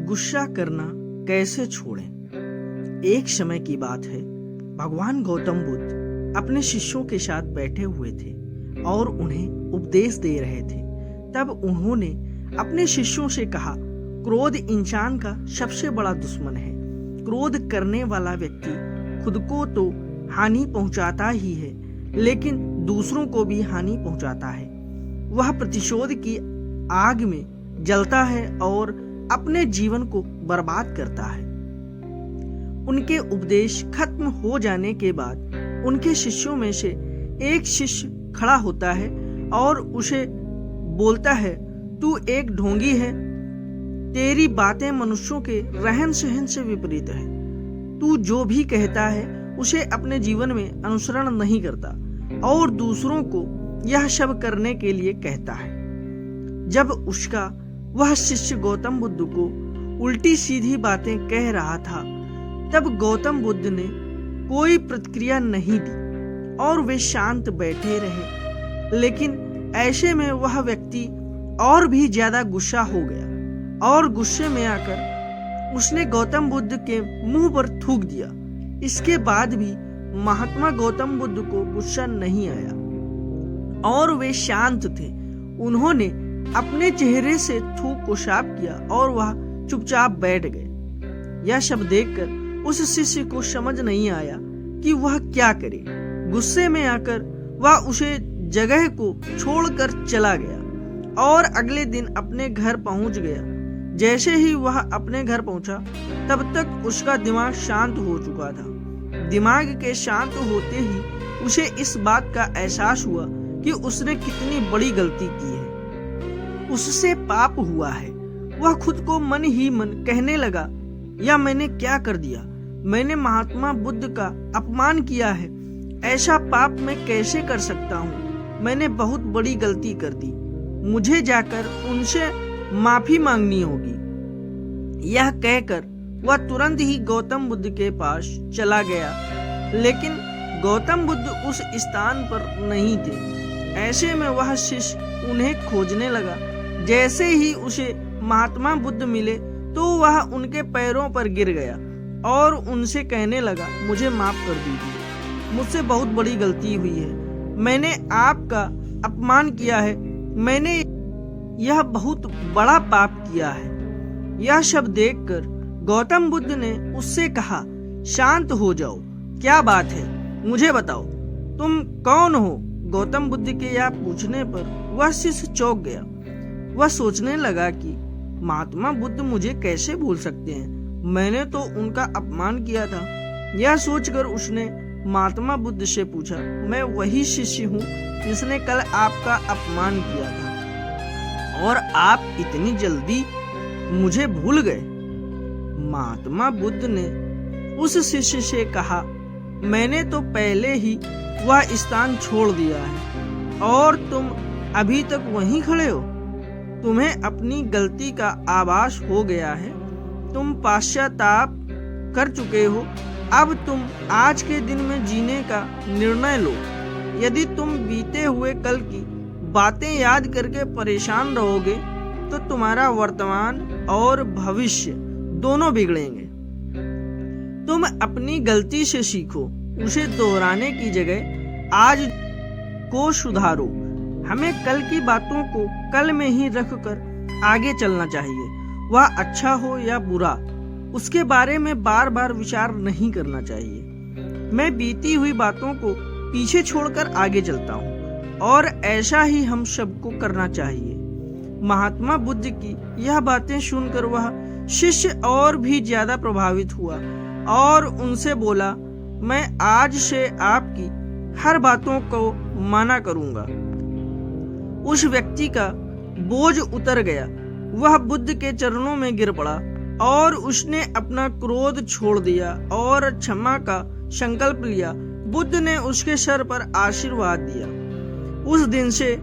गुस्सा करना कैसे छोड़ें। एक समय की बात है, भगवान गौतम बुद्ध अपने शिष्यों के साथ बैठे हुए थे और उन्हें उपदेश दे रहे थे। तब उन्होंने अपने शिष्यों से कहा, क्रोध इंसान का सबसे बड़ा दुश्मन है। क्रोध करने वाला व्यक्ति खुद को तो हानि पहुंचाता ही है, लेकिन दूसरों को भी हानि पहुंचाता है। वह प्रतिशोध की आग में जलता है और अपने जीवन को बर्बाद करता है। उनके उपदेश खत्म हो जाने के बाद उनके शिष्यों में से एक शिष्य खड़ा होता है और उसे बोलता है, तू एक ढोंगी है, तेरी बातें मनुष्यों के रहन सहन से विपरीत है। तू जो भी कहता है उसे अपने जीवन में अनुसरण नहीं करता और दूसरों को यह सब करने के लिए कहता है। जब उसका वह शिष्य गौतम बुद्ध को उल्टी सीधी बातें कह रहा था, तब गौतम बुद्ध ने कोई प्रतिक्रिया नहीं दी और वे शांत बैठे रहे। लेकिन ऐसे में वह व्यक्ति और भी ज्यादा गुस्सा हो गया और गुस्से में आकर उसने गौतम बुद्ध के मुंह पर थूक दिया। इसके बाद भी महात्मा गौतम बुद्ध को गुस्सा नहीं आया और वे शांत थे। उन्होंने अपने चेहरे से थूक को साफ किया और वह चुपचाप बैठ गए। यह सब देखकर उस शिष्य को समझ नहीं आया कि वह क्या करे। गुस्से में आकर वह उसे जगह को छोड़कर चला गया और अगले दिन अपने घर पहुंच गया। जैसे ही वह अपने घर पहुंचा, तब तक उसका दिमाग शांत हो चुका था। दिमाग के शांत होते ही उसे इस बात का एहसास हुआ कि उसने कितनी बड़ी गलती की है। उससे पाप हुआ है। वह खुद को मन ही मन कहने लगा, या मैंने क्या कर दिया? मैंने महात्मा बुद्ध का अपमान किया है। ऐसा पाप मैं कैसे कर सकता हूँ? मैंने बहुत बड़ी गलती कर दी। मुझे जाकर उनसे माफी मांगनी होगी। यह कहकर वह तुरंत ही गौतम बुद्ध के पास चला गया, लेकिन गौतम बुद्ध उस स्थान पर नहीं थे। ऐसे में वह शिष्य उन्हें खोजने लगा। जैसे ही उसे महात्मा बुद्ध मिले तो वह उनके पैरों पर गिर गया और उनसे कहने लगा, मुझे माफ कर दीजिए, मुझसे बहुत बड़ी गलती हुई है। मैंने आपका अपमान किया है। मैंने यह बहुत बड़ा पाप किया है। यह सब देखकर गौतम बुद्ध ने उससे कहा, शांत हो जाओ, क्या बात है, मुझे बताओ, तुम कौन हो? गौतम बुद्ध के यह पूछने पर वह शिष्य चौंक गया। वह सोचने लगा कि महात्मा बुद्ध मुझे कैसे भूल सकते हैं? मैंने तो उनका अपमान किया था। यह सोचकर उसने महात्मा बुद्ध से पूछा, मैं वही शिष्य हूँ जिसने कल आपका अपमान किया था और आप इतनी जल्दी मुझे भूल गए? महात्मा बुद्ध ने उस शिष्य से कहा, मैंने तो पहले ही वह स्थान छोड़ दिया है और तुम अभी तक वहीं खड़े हो। तुम्हें अपनी गलती का आभास हो गया है। तुम पश्चाताप कर चुके हो। अब तुम आज के दिन में जीने का निर्णय लो। यदि तुम बीते हुए कल की बातें याद करके परेशान रहोगे तो तुम्हारा वर्तमान और भविष्य दोनों बिगड़ेंगे। तुम अपनी गलती से सीखो, उसे दोहराने की जगह आज को सुधारो। हमें कल की बातों को कल में ही रखकर आगे चलना चाहिए। वह अच्छा हो या बुरा, उसके बारे में बार बार विचार नहीं करना चाहिए। मैं बीती हुई बातों को पीछे छोड़कर आगे चलता हूँ और ऐसा ही हम सबको करना चाहिए। महात्मा बुद्ध की यह बातें सुनकर वह शिष्य और भी ज्यादा प्रभावित हुआ और उनसे बोला, मैं आज से आपकी हर बातों को माना करूंगा। उस व्यक्ति का बोझ उतर गया। वह बुद्ध के चरणों में गिर पड़ा और उसने अपना क्रोध छोड़ दिया और क्षमा का संकल्प लिया। बुद्ध ने उसके सर पर आशीर्वाद दिया। उस दिन से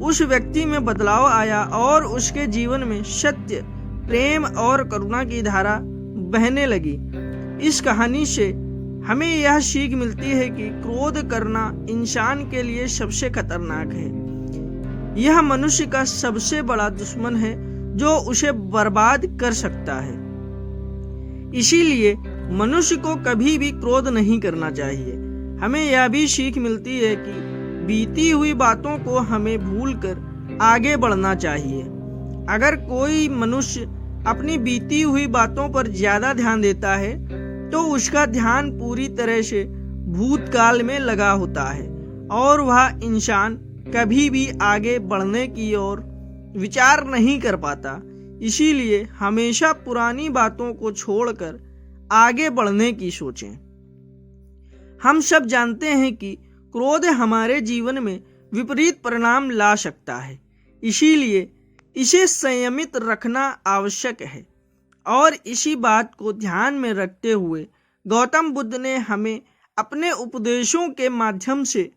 उस व्यक्ति में बदलाव आया और उसके जीवन में सत्य, प्रेम और करुणा की धारा बहने लगी। इस कहानी से हमें यह सीख मिलती है कि क्रोध करना इंसान के लिए सबसे खतरनाक है। यह मनुष्य का सबसे बड़ा दुश्मन है। जो उसे बर्बाद कर सकता है। इसीलिए मनुष्य को कभी भी क्रोध नहीं करना चाहिए। हमें यह भी सीख मिलती है कि बीती हुई बातों को हमें भूलकर आगे बढ़ना चाहिए। अगर कोई मनुष्य अपनी बीती हुई बातों पर ज्यादा ध्यान देता है तो उसका ध्यान पूरी तरह से भूतकाल में लगा होता है और वह इंसान कभी भी आगे बढ़ने की ओर विचार नहीं कर पाता। इसीलिए हमेशा पुरानी बातों को छोड़कर आगे बढ़ने की सोचें। हम सब जानते हैं कि क्रोध हमारे जीवन में विपरीत परिणाम ला सकता है, इसीलिए इसे संयमित रखना आवश्यक है। और इसी बात को ध्यान में रखते हुए गौतम बुद्ध ने हमें अपने उपदेशों के माध्यम से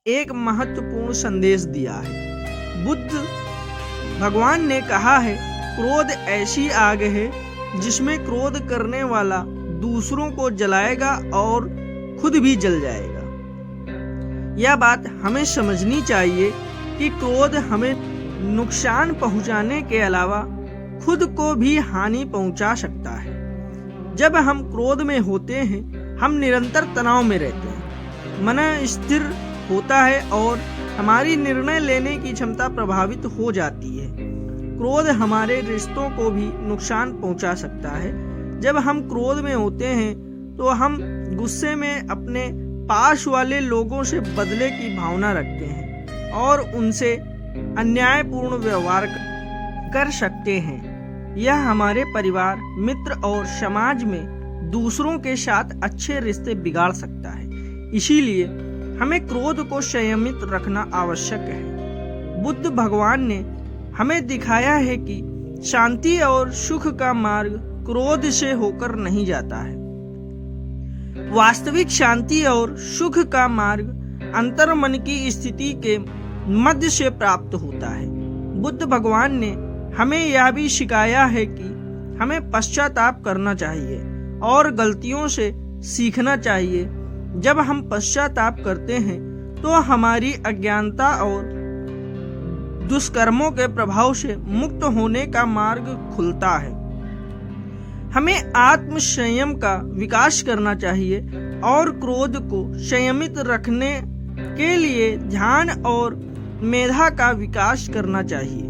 एक महत्वपूर्ण संदेश दिया है। बुद्ध भगवान ने कहा है, क्रोध ऐसी आग है जिसमें क्रोध करने वाला दूसरों को जलाएगा और खुद भी जल जाएगा। यह बात हमें समझनी चाहिए कि क्रोध हमें नुकसान पहुंचाने के अलावा खुद को भी हानि पहुंचा सकता है। जब हम क्रोध में होते हैं, हम निरंतर तनाव में रहते हैं, मन स्थिर होता है और हमारी निर्णय लेने की क्षमता प्रभावित हो जाती है। क्रोध हमारे रिश्तों को भी नुकसान पहुंचा सकता है। जब हम क्रोध में होते हैं तो हम गुस्से में अपने पास वाले लोगों से बदले की भावना रखते हैं और उनसे अन्यायपूर्ण व्यवहार कर सकते हैं। यह हमारे परिवार, मित्र और समाज में दूसरों के साथ अच्छे रिश्ते बिगाड़ सकता है। इसीलिए हमें क्रोध को संयमित रखना आवश्यक है। बुद्ध भगवान ने हमें दिखाया है कि शांति और सुख का मार्ग क्रोध से होकर नहीं जाता है। वास्तविक शांति और सुख का मार्ग अंतर्मन की स्थिति के मध्य से प्राप्त होता है। बुद्ध भगवान ने हमें यह भी सिखाया है कि हमें पश्चाताप करना चाहिए और गलतियों से सीखना चाहिए। जब हम पश्चाताप करते हैं तो हमारी अज्ञानता और दुष्कर्मों के प्रभाव से मुक्त होने का मार्ग खुलता है। हमें आत्म संयम का विकास करना चाहिए और क्रोध को संयमित रखने के लिए ध्यान और मेधा का विकास करना चाहिए।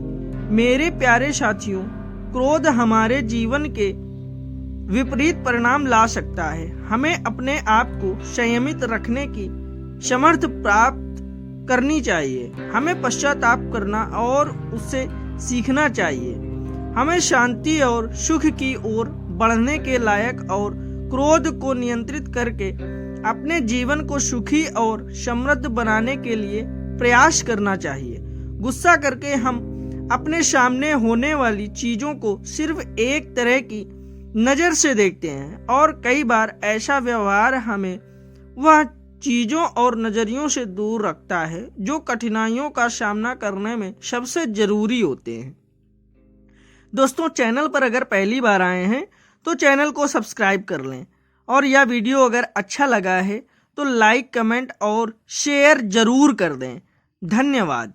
मेरे प्यारे साथियों, क्रोध हमारे जीवन के विपरीत परिणाम ला सकता है। हमें अपने आप को संयमित रखने की समर्थ प्राप्त करनी चाहिए। हमें पश्चाताप करना और उससे सीखना चाहिए। हमें शांति और सुख की ओर बढ़ने के लायक और क्रोध को नियंत्रित करके अपने जीवन को सुखी और समृद्ध बनाने के लिए प्रयास करना चाहिए। गुस्सा करके हम अपने सामने होने वाली चीजों को सिर्फ एक तरह की नजर से देखते हैं और कई बार ऐसा व्यवहार हमें वह चीजों और नजरियों से दूर रखता है जो कठिनाइयों का सामना करने में सबसे जरूरी होते हैं। दोस्तों, चैनल पर अगर पहली बार आए हैं तो चैनल को सब्सक्राइब कर लें और यह वीडियो अगर अच्छा लगा है तो लाइक, कमेंट और शेयर जरूर कर दें। धन्यवाद।